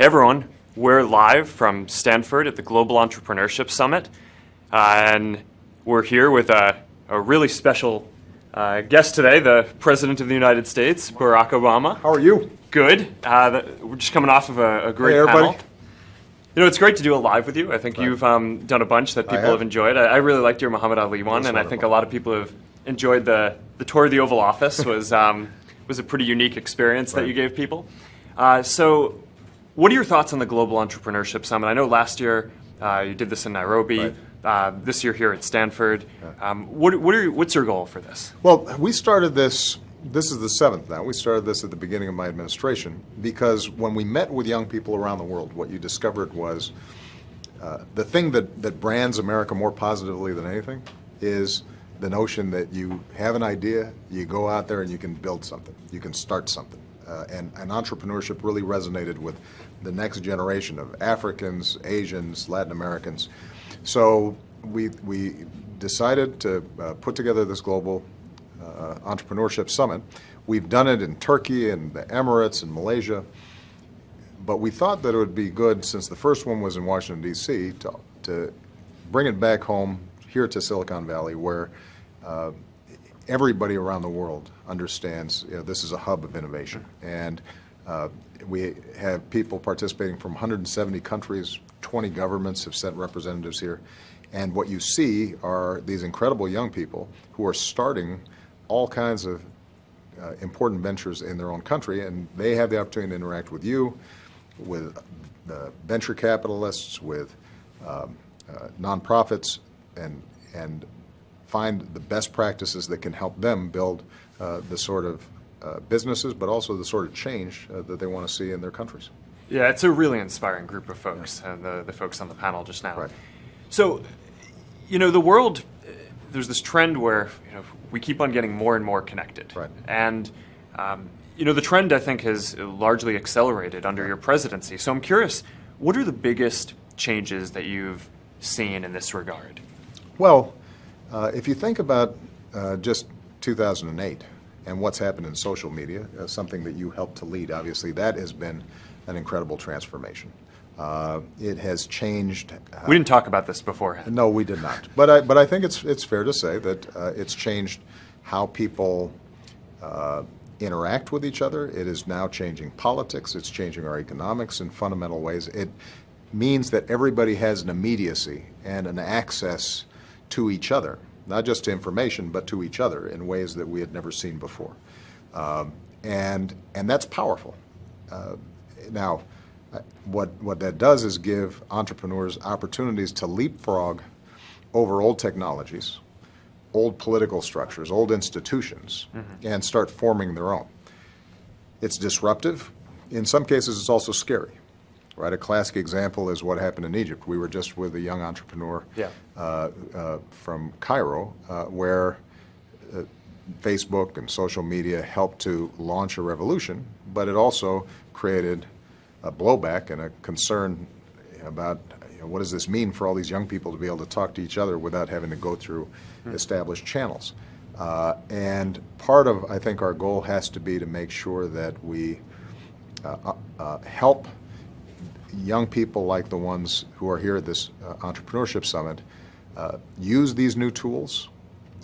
Hey everyone, we're live from Stanford at the Global Entrepreneurship Summit, and we're here with a really special guest today, the President of the United States, Barack Obama. How are you? Good. We're just coming off of a great panel. You know, it's great to do it live with you. I think you've done a bunch that people have enjoyed. I really liked your Muhammad Ali one, and I think a lot of people have enjoyed the tour of the Oval Office. Was a pretty unique experience that you gave people. So, what are your thoughts on the Global Entrepreneurship Summit? I know last year you did this in Nairobi. This year here at Stanford. What's your goal for this? Well, we started this. This is the seventh now. We started this at the beginning of my administration because when we met with young people around the world, what you discovered was the thing that brands America more positively than anything is the notion that you have an idea, you go out there and you can build something, you can start something. And entrepreneurship really resonated with the next generation of Africans, Asians, Latin Americans. So we decided to put together this Global Entrepreneurship Summit. We've done it in Turkey and the Emirates and Malaysia, but we thought that it would be good, since the first one was in Washington, D.C., to bring it back home here to Silicon Valley, where everybody around the world understands this is a hub of innovation. And we have people participating from 170 countries, 20 governments have sent representatives here. And what you see are these incredible young people who are starting all kinds of important ventures in their own country, and they have the opportunity to interact with you, with the venture capitalists, with nonprofits, and find the best practices that can help them build the sort of businesses, but also the sort of change that they want to see in their countries. Yeah, it's a really inspiring group of folks, and the folks on the panel just now. Right. So, the world, there's this trend where we keep on getting more and more connected. Right. And the trend, I think, has largely accelerated under your presidency. So I'm curious, what are the biggest changes that you've seen in this regard? Well, if you think about just 2008 and what's happened in social media, something that you helped to lead, obviously, that has been an incredible transformation. It has changed. We didn't talk about this beforehand. No, we did not. But I think it's fair to say that it's changed how people interact with each other. It is now changing politics. It's changing our economics in fundamental ways. It means that everybody has an immediacy and an access to each other, not just to information, but to each other in ways that we had never seen before. And that's powerful. Now, what that does is give entrepreneurs opportunities to leapfrog over old technologies, old political structures, old institutions, and start forming their own. It's disruptive. In some cases, it's also scary. Right, a classic example is what happened in Egypt. We were just with a young entrepreneur from Cairo, where Facebook and social media helped to launch a revolution, but it also created a blowback and a concern about what does this mean for all these young people to be able to talk to each other without having to go through established channels. And part of, I think, our goal has to be to make sure that we help young people like the ones who are here at this Entrepreneurship Summit use these new tools,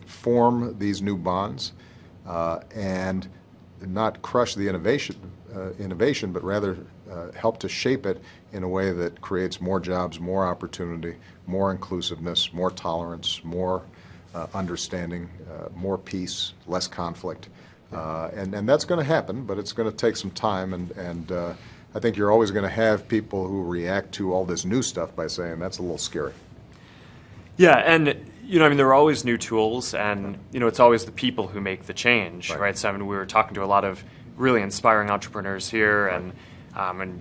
form these new bonds, and not crush the innovation, but rather help to shape it in a way that creates more jobs, more opportunity, more inclusiveness, more tolerance, more understanding, more peace, less conflict. And that's going to happen, but it's going to take some time, and I think you're always going to have people who react to all this new stuff by saying that's a little scary. Yeah, and there are always new tools, and it's always the people who make the change, right? So we were talking to a lot of really inspiring entrepreneurs here, and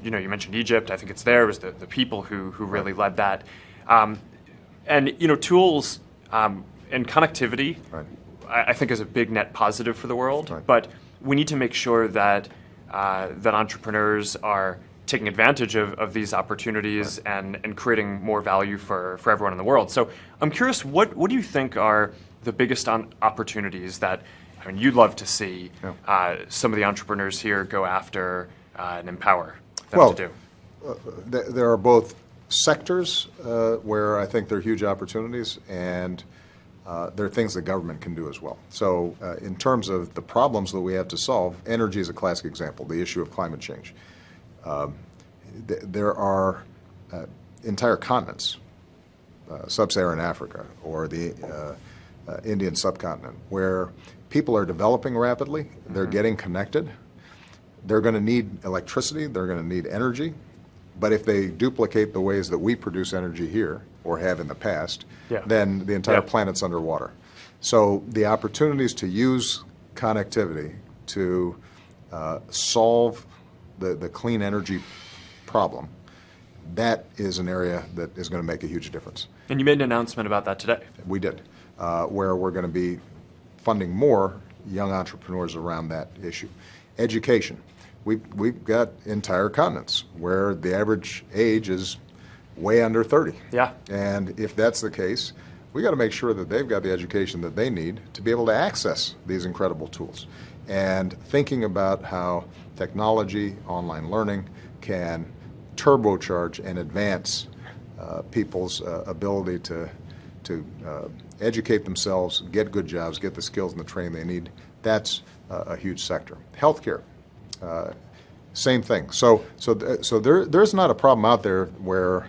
you mentioned Egypt. I think it's there. It was the people who really led that, and tools and connectivity. I think is a big net positive for the world, but we need to make sure that that entrepreneurs are taking advantage of these opportunities and creating more value for everyone in the world. So I'm curious, what do you think are the biggest opportunities that you'd love to see some of the entrepreneurs here go after and empower them to do? there are both sectors where I think there are huge opportunities, and there are things the government can do as well. So in terms of the problems that we have to solve, energy is a classic example, the issue of climate change. There are entire continents, sub-Saharan Africa or the Indian subcontinent, where people are developing rapidly, they're getting connected, they're going to need electricity, they're going to need energy, but if they duplicate the ways that we produce energy here, or have in the past, then the entire planet's underwater. So the opportunities to use connectivity to solve the clean energy problem, that is an area that is going to make a huge difference. And you made an announcement about that today. We did, where we're going to be funding more young entrepreneurs around that issue. Education. We've got entire continents where the average age is way under 30. Yeah. And if that's the case, we got to make sure that they've got the education that they need to be able to access these incredible tools. And thinking about how technology, online learning can turbocharge and advance people's ability to educate themselves, get good jobs, get the skills and the training they need, that's a huge sector. Healthcare. Same thing. So there's not a problem out there where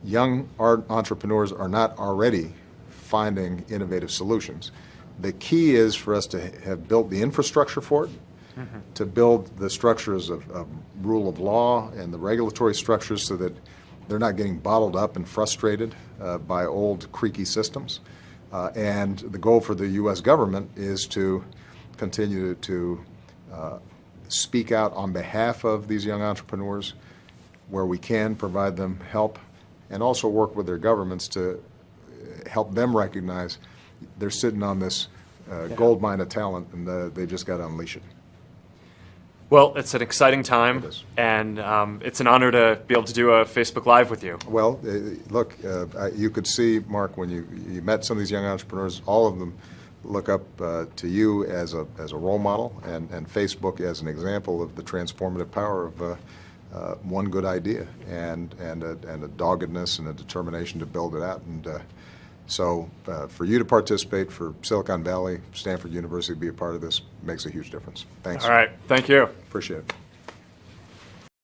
young entrepreneurs are not already finding innovative solutions. The key is for us to have built the infrastructure for it, to build the structures of rule of law and the regulatory structures so that they're not getting bottled up and frustrated by old creaky systems. And the goal for the U.S. government is to continue to speak out on behalf of these young entrepreneurs where we can, provide them help, and also work with their governments to help them recognize they're sitting on this gold mine of talent, and they just got to unleash it. Well, it's an exciting time, It is. and it's an honor to be able to do a Facebook Live with you. Well, look, you could see, Mark, when you met some of these young entrepreneurs, all of them look up to you as a role model, and Facebook as an example of the transformative power of one good idea and a doggedness and a determination to build it out. And so for you to participate, for Silicon Valley, Stanford University to be a part of this, makes a huge difference. Thanks. All right. Thank you. Appreciate it.